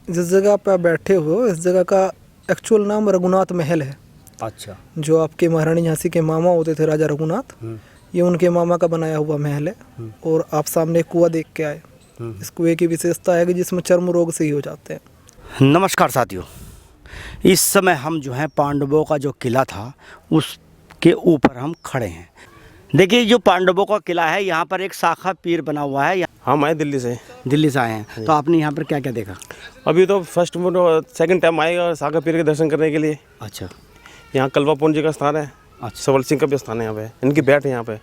जिस जगह पे आप बैठे हो इस जगह का एक्चुअल नाम रघुनाथ महल है। अच्छा। जो आपके महारानी झांसी के मामा होते थे राजा रघुनाथ, ये उनके मामा का बनाया हुआ महल है। और आप सामने कुआं देख के आए। इस कुएं की विशेषता है कि जिसमें चर्म रोग सही हो जाते हैं। नमस्कार साथियों, इस समय हम जो है पांडवों का जो किला था उसके ऊपर हम खड़े हैं। देखिए जो पांडवों का किला है, यहाँ पर एक शाखा पीर बना हुआ है। हम आए दिल्ली से आए हैं, तो आपने यहाँ पर क्या क्या देखा? अभी तो सेकंड टाइम आए शाखा पीर के दर्शन करने के लिए। अच्छा। यहाँ कलवापुन जी का स्थान है। अच्छा। सबल सिंह का भी स्थान है यहाँ पे। इनकी बैठ है यहाँ पे,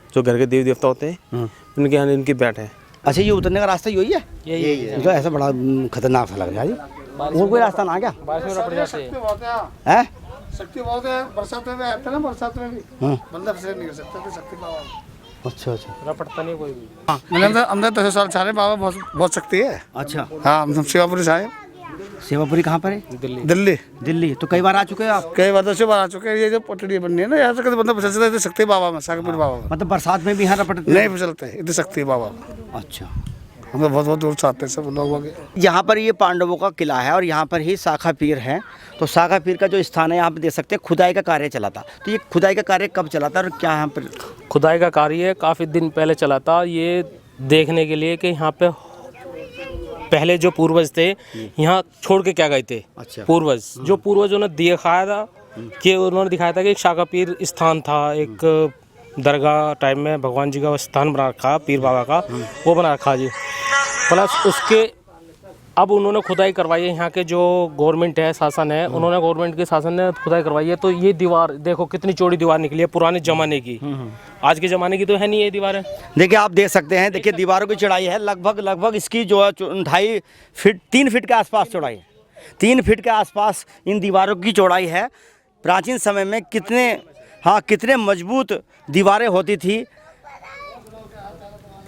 जो घर के देवी देवता होते हैं उनके यहाँ इनकी बैठ है। अच्छा, ये उतरने का रास्ता यही है? यही है। तो ऐसा बड़ा खतरनाक सा लग रहा है जी। और कोई रास्ता ना क्या? है शक्ति बहुत है। बरसात में आते ना, बरसात में भी बंदा फिर नहीं कर सकता तो शक्ति बाबा। अच्छा अच्छा। रपटता नहीं कोई भी। मैंने अंदर 10 साल सारे बाबा बहुत शक्ति है। अच्छा। हाँ, हम शिवापुरी से आए। सेवापुरी कहाँ पर है? दिल्ली। तो कई बार आ चुके हैं आप? कई बार 10 बार आ चुके हैं। ये जो पटड़ी बननी है ना, यहाँ से कभी बंदा फिसल सकता है। शक्ति बाबा में, शाकापुरी बाबा में। मतलब बरसात में भी यहाँ रपटते नहीं फिसलते, इतनी शक्ति है बाबा में। अच्छा। हम तो बहुत दूर से आते हैं सब लोग। यहाँ पर ये पांडवों का किला है और यहाँ पर ही शाखा पीर है। तो शाखा पीर का जो स्थान है यहाँ पे देख सकते हैं, खुदाई का कार्य चला था। तो ये खुदाई का कार्य कब चला था और क्या यहाँ पर? खुदाई का कार्य काफ़ी दिन पहले चला था, ये देखने के लिए कि यहाँ पे पहले जो पूर्वज थे यहाँ छोड़ के क्या गए थे। अच्छा। पूर्वज जो पूर्वजों ने दिखाया था कि उन्होंने दिखाया था कि एक शाखा पीर स्थान था, एक दरगाह टाइप में भगवान जी का स्थान बना रखा, पीर बाबा का वो बना रखा जी। प्लस उसके अब उन्होंने खुदाई करवाई है। यहाँ के जो गवर्नमेंट है, शासन है, उन्होंने गवर्नमेंट के शासन ने खुदाई करवाई है। तो ये दीवार देखो कितनी चौड़ी दीवार निकली है, पुराने ज़माने की। आज के ज़माने की तो है नहीं ये दीवारें। देखिए आप देख सकते हैं, देखिए दीवारों की चौड़ाई है लगभग इसकी जो है 2.5 फीट 3 फीट के आसपास चौड़ाई है। 3 फीट के आसपास इन दीवारों की चौड़ाई है। प्राचीन समय में कितने मजबूत दीवारें होती थी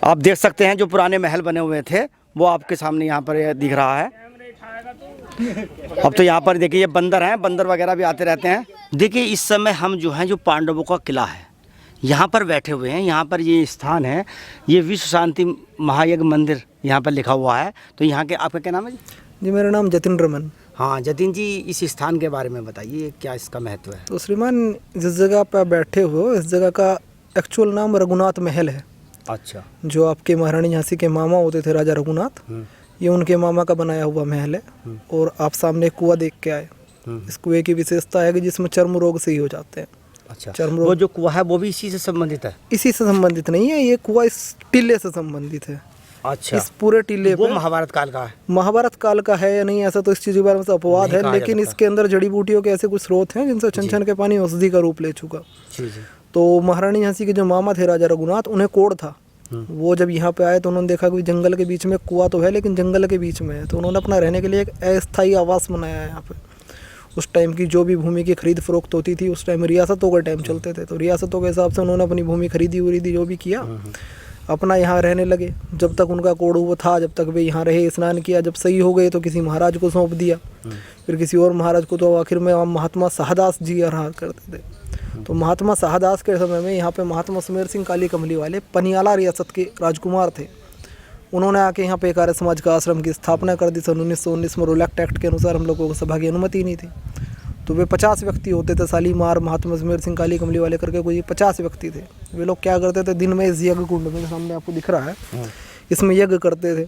आप देख सकते हैं। जो पुराने महल बने हुए थे वो आपके सामने यहाँ पर दिख रहा है। अब तो यहाँ पर देखिए ये बंदर हैं, बंदर वगैरह भी आते रहते हैं। देखिए इस समय हम जो है जो पांडवों का किला है यहाँ पर बैठे हुए हैं। यहाँ पर ये स्थान है, ये विश्व शांति महायज्ञ मंदिर यहाँ पर लिखा हुआ है। तो यहाँ के आपका क्या नाम है जी? मेरा नाम जतिन रमन। हाँ जतिन जी, इस स्थान के बारे में बताइए, क्या इसका महत्व है? तो श्रीमान, जिस जगह पे आप बैठे हो इस जगह का एक्चुअल नाम रघुनाथ महल है। अच्छा। जो आपके महारानी झांसी के मामा होते थे राजा रघुनाथ, ये उनके मामा का बनाया हुआ महल है। और आप सामने कुआं देख के आए। इस कुएं की विशेषता है कि जिसमें चर्म रोग सही हो जाते हैं। अच्छा। चर्म रोग वो जो कुआं है वो भी इसी से संबंधित है? इसी से संबंधित नहीं है, ये कुआं इस टीले से संबंधित है। अच्छा। इस पूरे टीले वो पे महाभारत काल का है? महाभारत काल का है या नहीं, ऐसा तो इस चीज़ के बारे में अपवाद है, लेकिन इसके अंदर जड़ी बूटियों के ऐसे कुछ स्रोत हैं जिनसे छन के पानी औषधि का रूप ले चुका। तो महारानी झांसी के जो मामा थे राजा रघुनाथ, उन्हें कोढ़ था। वो जब यहाँ पे आए तो उन्होंने देखा कि जंगल के बीच में कुआं तो है लेकिन जंगल के बीच में है। तो उन्होंने अपना रहने के लिए एक अस्थायी आवास बनाया है यहाँ पे। उस टाइम की जो भी भूमि की खरीद फरोख्त होती थी, उस टाइम रियासतों के टाइम चलते थे, तो रियासतों के हिसाब से उन्होंने अपनी भूमि खरीदी जो भी किया, अपना यहाँ रहने लगे। जब तक उनका कोढ़ वो था, जब तक वे यहाँ रहे, स्नान किया। जब सही हो गए तो किसी महाराज को सौंप दिया, फिर किसी और महाराज को। तो आखिर में महात्मा शाहदास जी रहा करते थे। तो महात्मा शाहदास के समय में यहाँ पे महात्मा सुमेर सिंह काली कमली वाले पनियाला रियासत के राजकुमार थे। उन्होंने आके यहाँ पे एक आर्य समाज का आश्रम की स्थापना कर दी। सन 1919 में रोलैक्ट एक्ट के अनुसार हम लोगों को सभा की अनुमति नहीं थी। तो वे 50 व्यक्ति होते थे। शालीमार महात्मा सुमेर सिंह काली कमली वाले करके कोई 50 व्यक्ति थे। वे लोग क्या करते थे, दिन में इस यज्ञ कुंड में सामने आपको दिख रहा है, इसमें यज्ञ करते थे।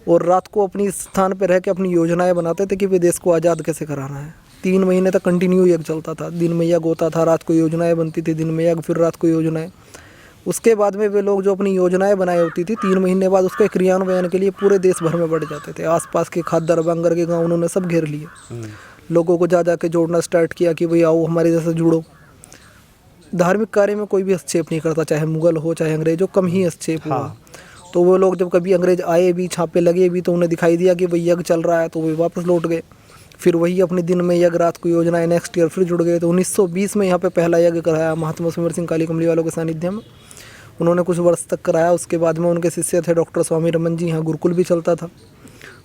और रात को अपनी स्थान पर रह के अपनी योजनाएं बनाते थे कि वे देश को आज़ाद कैसे कराना है। 3 महीने तक कंटिन्यू यज्ञ चलता था। दिन में यज्ञ होता था, रात को योजनाएं बनती थी। दिन में यज्ञ, फिर रात को योजनाएं। उसके बाद में वे लोग जो अपनी योजनाएं बनाई होती थी, 3 महीने बाद उसके क्रियान्वयन के लिए पूरे देश भर में बढ़ जाते थे। आसपास के खादर बांगर के गाँव उन्होंने सब घेर लिए। लोगों को जा के जोड़ना स्टार्ट किया कि भाई आओ हमारे जैसे जुड़ो। धार्मिक कार्य में कोई भी हस्तक्षेप नहीं करता, चाहे मुगल हो चाहे अंग्रेज हो, कम ही हस्तक्षेप हुआ। तो वो लोग जब कभी अंग्रेज आए भी, छापे लगे भी, तो उन्हें दिखाई दिया कि भाई यज्ञ चल रहा है, तो वे वापस लौट गए। फिर वही अपने दिन में यज्ञ, रात को योजनाएं, नेक्स्ट ईयर फिर जुड़ गए। तो 1920 में यहाँ पे पहला यज्ञ कराया महात्मा सुमेर सिंह काली कमली वालों के सानिध्य में। उन्होंने कुछ वर्ष तक कराया। उसके बाद में उनके शिष्य थे डॉक्टर स्वामी रमन जी। यहाँ गुरुकुल भी चलता था।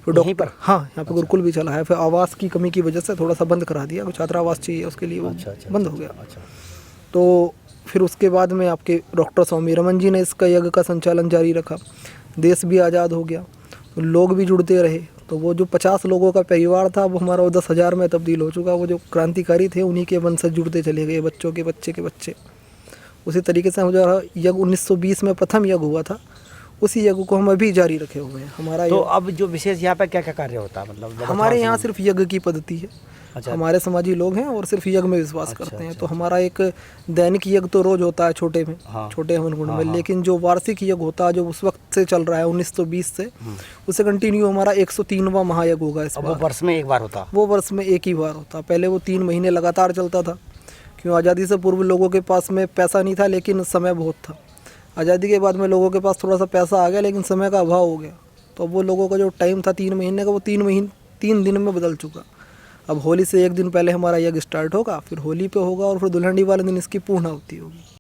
फिर डॉक्टर, हाँ, यहाँ पे गुरुकुल भी चला है। फिर आवास की कमी की वजह से थोड़ा सा बंद करा दिया, कुछ छात्रावास चाहिए उसके लिए, वो बंद हो गया। तो फिर उसके बाद में आपके डॉक्टर स्वामी रमन जी ने इसका यज्ञ का संचालन जारी रखा। देश भी आज़ाद हो गया। लोग भी जुड़ते रहे। तो वो जो 50 लोगों का परिवार था वो हमारा वो 10,000 में तब्दील हो चुका। वो जो क्रांतिकारी थे उन्हीं के वंशज जुड़ते चले गए, बच्चों के बच्चे के बच्चे। उसी तरीके से हमारा यज्ञ 1920 में प्रथम यज्ञ हुआ था, उसी यज्ञ को हम अभी जारी रखे हुए हैं। हमारा तो अब जो विशेष यहाँ पे क्या क्या कार्य होता है, मतलब हमारे यहाँ सिर्फ यज्ञ की पद्धति है। अच्छा। हमारे समाजी लोग हैं और सिर्फ यज्ञ में विश्वास करते हैं। तो हमारा एक दैनिक यज्ञ तो रोज होता है छोटे में, छोटे हवन कुंड में, लेकिन जो वार्षिक यज्ञ होता है जो उस वक्त से चल रहा है 1920 से, उसे कंटिन्यू हमारा 103वां महायज्ञ होगा इस बार। वो वर्ष में एक बार होता? वो वर्ष में एक ही बार होता। पहले वो 3 महीने लगातार चलता था, क्यों आज़ादी से पूर्व लोगों के पास में पैसा नहीं था लेकिन समय बहुत था। आज़ादी के बाद में लोगों के पास थोड़ा सा पैसा आ गया लेकिन समय का अभाव हो गया। तो वो लोगों का जो टाइम था 3 महीने का, वो 3 दिन में बदल चुका। अब होली से 1 दिन पहले हमारा यज्ञ स्टार्ट होगा, फिर होली पे होगा और फिर दुल्हन वाले दिन इसकी पूर्णाहुति होगी।